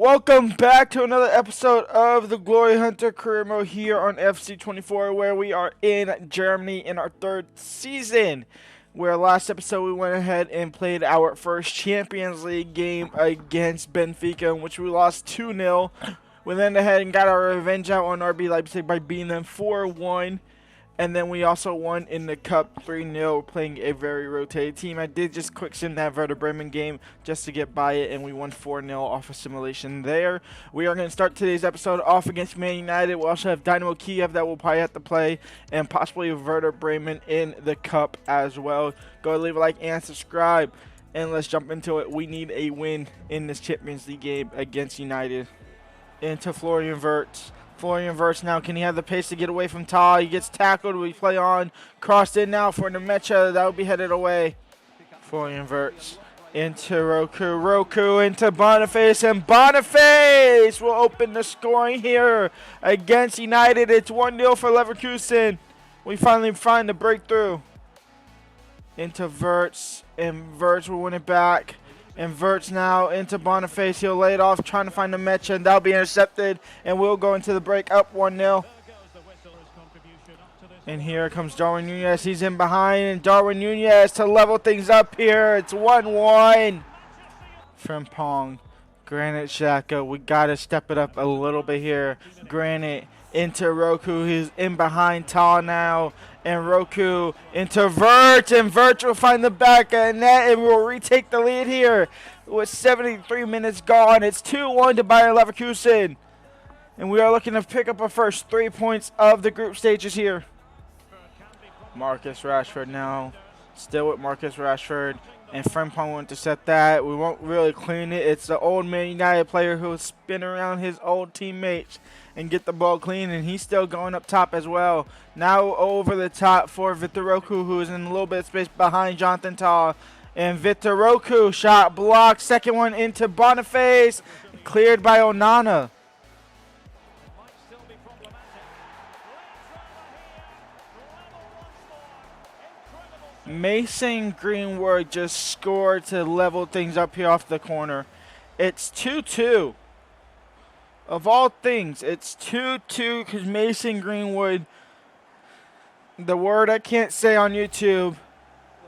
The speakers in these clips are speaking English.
Welcome back to another episode of the Glory Hunter Career Mode here on FC24, where we are in Germany in our third season. Where last episode we went ahead and played our first Champions League game against Benfica, in which we lost 2-0. We then went ahead and got our revenge out on RB Leipzig by beating them 4-1. And then we also won in the Cup 3-0, playing a very rotated team. I did just quick sim that Werder Bremen game just to get by it, and we won 4-0 off a simulation there. We are going to start today's episode off against Man United. We also have Dynamo Kiev that we'll probably have to play, and possibly Werder Bremen in the Cup as well. Go ahead, leave a like and subscribe, and let's jump into it. We need a win in this Champions League game against United. Into Florian Wirtz. Florian Wirtz now, can he have the pace to get away from Ta? He gets tackled, we play on, crossed in now for Nemecha, that will be headed away. Florian Wirtz into Roku into Boniface, and Boniface will open the scoring here against United. It's 1-0 for Leverkusen. We finally find the breakthrough. Into Wirtz, and Wirtz will win it back. And Wirtz now into Boniface. He'll lay it off, trying to find the Mecha, and that'll be intercepted. And we'll go into the break up 1-0. And here comes Darwin Nunez. He's in behind, and Darwin Nunez to level things up here. It's 1-1 from Pong. Granit Xhaka, we got to step it up a little bit here. Granit into Roku. He's in behind Tal now. And Roku into Wirtz, and Wirtz will find the back of the net, and we'll retake the lead here with 73 minutes gone. It's 2-1 to Bayer Leverkusen, and we are looking to pick up our first 3 points of the group stages here. Marcus Rashford now, still with Marcus Rashford, and Frimpong will intercept that. We won't really clean it. It's the old Man United player who will spin around his old teammates and get the ball clean, and he's still going up top as well. Now over the top for Vitor Roku, who is in a little bit of space behind Jonathan Tah. And Vitor Roku, shot blocked. Second one into Boniface, cleared by Onana. Mason Greenwood just scored to level things up here off the corner. It's 2-2. Of all things, it's 2-2 because Mason Greenwood, the word I can't say on YouTube,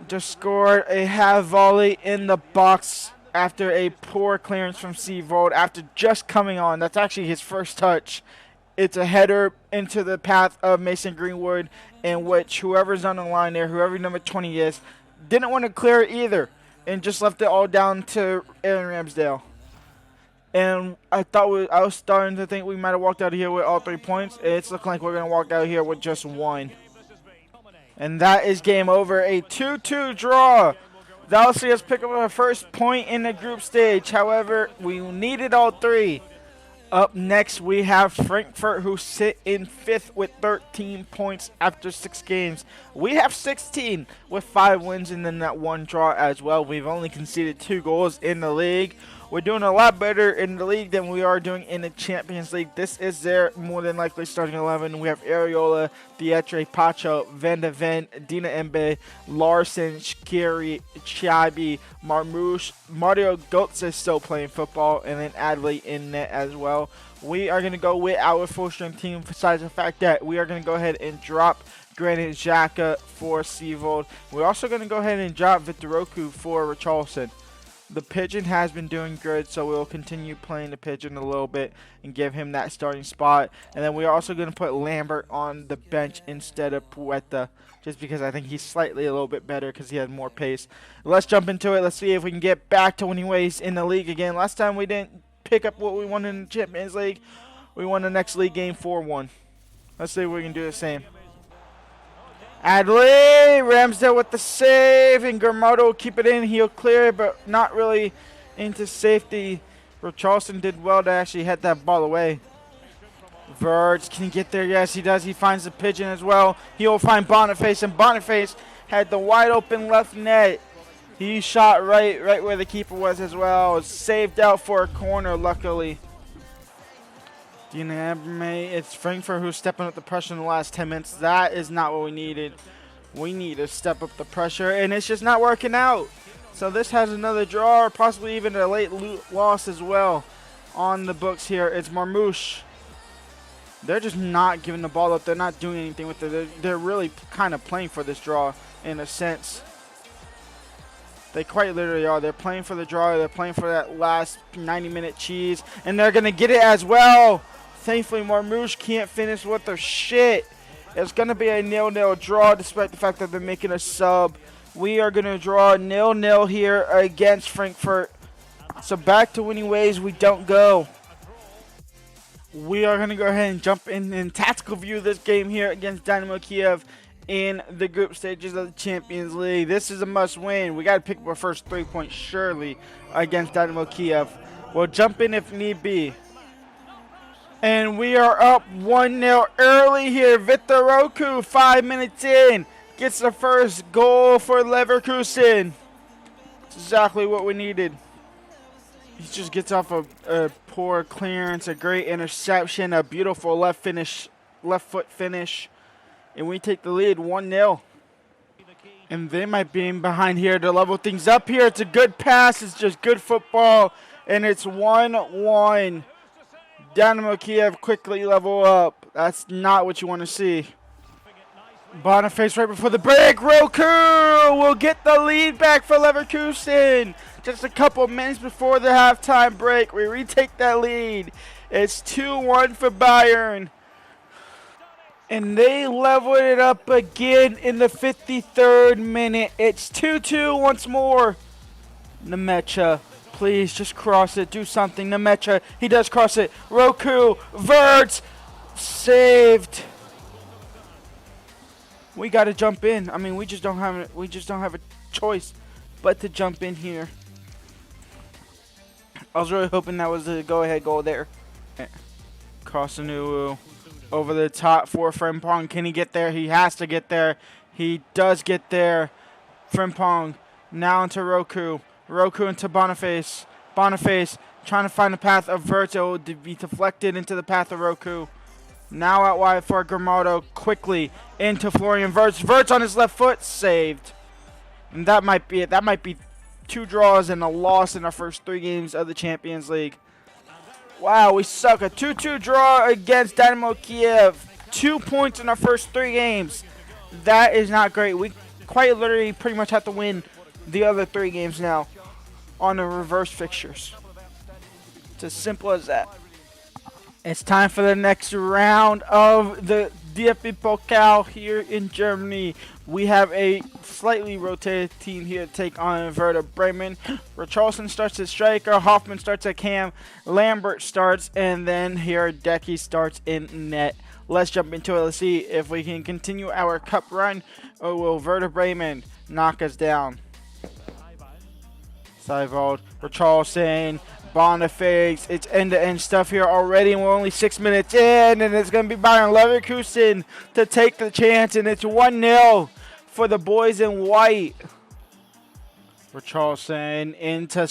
just scored a half volley in the box after a poor clearance from Seavold after just coming on. That's actually his first touch. It's a header into the path of Mason Greenwood, in which whoever's on the line there, whoever number 20 is, didn't want to clear it either and just left it all down to Aaron Ramsdale. And I was starting to think we might have walked out of here with all 3 points. It's looking like we're going to walk out here with just 1. And that is game over. A 2-2 draw. That'll see us pick up our first point in the group stage. However, we needed all 3. Up next, we have Frankfurt, who sit in 5th with 13 points after 6 games. We have 16 with 5 wins and then that 1 draw as well. We've only conceded 2 goals in the league. We're doing a lot better in the league than we are doing in the Champions League. This is their more than likely starting 11. We have Areola, Pietre, Pacho, Van de Ven, Dina Embe, Larson, Shkiri, Chabi, Marmouche, Mario Götze is still playing football, and then Adley in net as well. We are going to go with our full-strength team, besides the fact that we are going to go ahead and drop Granit Xhaka for Seavold. We're also going to go ahead and drop Vitor Roku for Richarlison. The Pigeon has been doing good, so we'll continue playing the Pigeon a little bit and give him that starting spot. And then we're also going to put Lambert on the bench instead of Puerta, just because I think he's slightly a little bit better because he has more pace. Let's jump into it. Let's see if we can get back to winning ways in the league again. Last time we didn't pick up what we wanted in the Champions League. We won the next league game 4-1. Let's see if we can do the same. Adley, Ramsdale with the save, and Germado will keep it in. He'll clear it, but not really into safety. Richarlison did well to actually head that ball away. Wirtz, can he get there? Yes, he does. He finds the Pigeon as well. He'll find Boniface, and Boniface had the wide open left net. He shot right where the keeper was as well. Saved out for a corner, luckily. It's Frankfurt who's stepping up the pressure in the last 10 minutes. That is not what we needed. We need to step up the pressure, and it's just not working out. So this has another draw, or possibly even a late loss as well. on the books here. It's Marmouche. They're just not giving the ball up. They're not doing anything with it. They're really kind of playing for this draw in a sense. They quite literally are. They're playing for the draw. They're playing for that last 90-minute cheese. And they're going to get it as well. Thankfully, Marmouche can't finish with their shit. It's going to be a 0-0 draw despite the fact that they're making a sub. We are going to draw 0-0 here against Frankfurt. So back to winning ways we don't go. We are going to go ahead and jump in tactical view of this game here against Dynamo Kiev in the group stages of the Champions League. This is a must win. We got to pick up our first 3 points surely against Dynamo Kiev. We'll jump in if need be. And we are up 1-0 early here. Victor Roku, 5 minutes in, gets the first goal for Leverkusen. That's exactly what we needed. He just gets off a poor clearance, a great interception, a beautiful left foot finish, and we take the lead 1-0. And they might be in behind here to level things up here. It's a good pass. It's just good football, and it's 1-1. Dynamo Kiev quickly level up. That's not what you want to see. Boniface right before the break. Roku will get the lead back for Leverkusen. Just a couple minutes before the halftime break, we retake that lead. It's 2-1 for Bayern. And they leveled it up again in the 53rd minute. It's 2-2 once more. Nemecha, please just cross it. Do something. Nemecha, he does cross it. Roku, Verts, saved. We got to jump in. I mean, we just don't have a choice but to jump in here. I was really hoping that was a go-ahead goal there. Kosanuu over the top for Frimpong. Can he get there? He has to get there. He does get there. Frimpong now into Roku. Roku into Boniface. Boniface trying to find the path of Verts. It will be deflected into the path of Roku. Now out wide for Grimaldo. Quickly into Florian Verts. Verts on his left foot. Saved. And that might be it. That might be 2 draws and a loss in our first 3 games of the Champions League. Wow, we suck. A 2-2 draw against Dynamo Kiev. 2 points in our first 3 games. That is not great. We quite literally pretty much have to win the other 3 games now on the reverse fixtures. It's as simple as that. It's time for the next round of the DFB Pokal here in Germany. We have a slightly rotated team here to take on Werder Bremen. Richarlison starts at striker, Hoffman starts at cam, Lambert starts, and then here Decky starts in net. Let's jump into it. Let's see if we can continue our cup run, or will Werder Bremen knock us down? Seiwald, Richarlison, Boniface. It's end-to-end stuff here already, and we're only 6 minutes in, and it's going to be Bayern Leverkusen to take the chance, and it's 1-0 for the boys in white. Richarlison into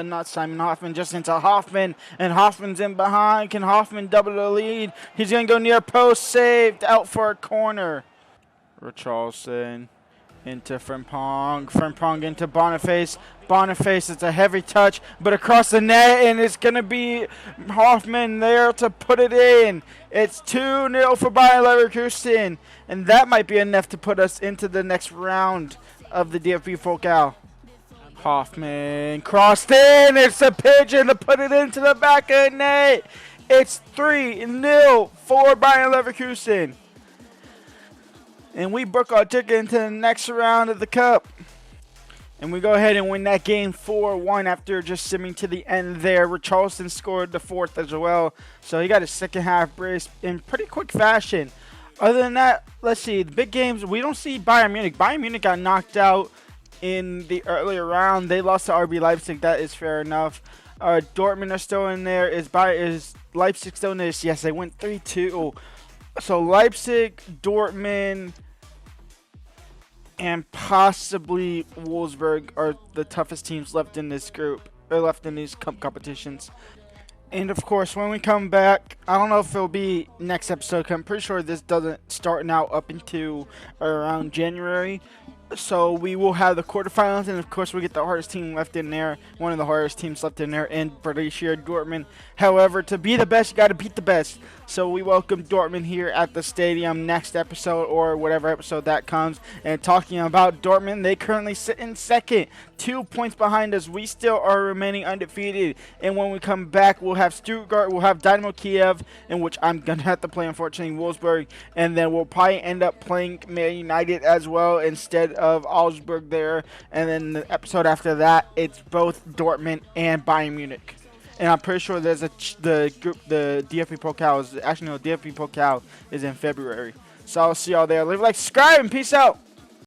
not Simon Hoffman, just into Hoffman, and Hoffman's in behind. Can Hoffman double the lead? He's going to go near post, saved, out for a corner. Richarlison into Frimpong. Frimpong into Boniface. Boniface, it's a heavy touch, but across the net, and it's going to be Hoffman there to put it in. It's 2-0 for Bayern Leverkusen, and that might be enough to put us into the next round of the DFB Pokal. Hoffman crossed in. It's a pigeon to put it into the back of the net. It's 3-0 for Bayern Leverkusen. And we book our ticket into the next round of the Cup. And we go ahead and win that game 4-1 after just simming to the end there. Richarlison scored the 4th as well. So he got his second half brace in pretty quick fashion. Other than that, let's see. The big games, we don't see Bayern Munich. Bayern Munich got knocked out in the earlier round. They lost to RB Leipzig. That is fair enough. Dortmund are still in there. Is Leipzig still in this? Yes, they went 3-2. So Leipzig, Dortmund, and possibly Wolfsburg are the toughest teams left in this group, or left in these cup competitions. And of course, when we come back, I don't know if it'll be next episode. I'm pretty sure this doesn't start now up into around January. So we will have the quarterfinals, and of course we get the hardest team left in there, one of the hardest teams left in there, in Borussia Dortmund. However, to be the best, you got to beat the best. So we welcome Dortmund here at the stadium next episode, or whatever episode that comes. And talking about Dortmund, they currently sit in second, 2 points behind us. We still are remaining undefeated. And when we come back, we'll have Stuttgart, we'll have Dynamo Kiev, in which I'm gonna have to play, unfortunately, Wolfsburg, and then we'll probably end up playing Man United as well instead of Augsburg there. And then the episode after that, it's both Dortmund and Bayern Munich. And I'm pretty sure there's the group, the DFB Pokal is actually no, DFB Pokal is in February. So I'll see y'all there. Leave a like, subscribe, and peace out.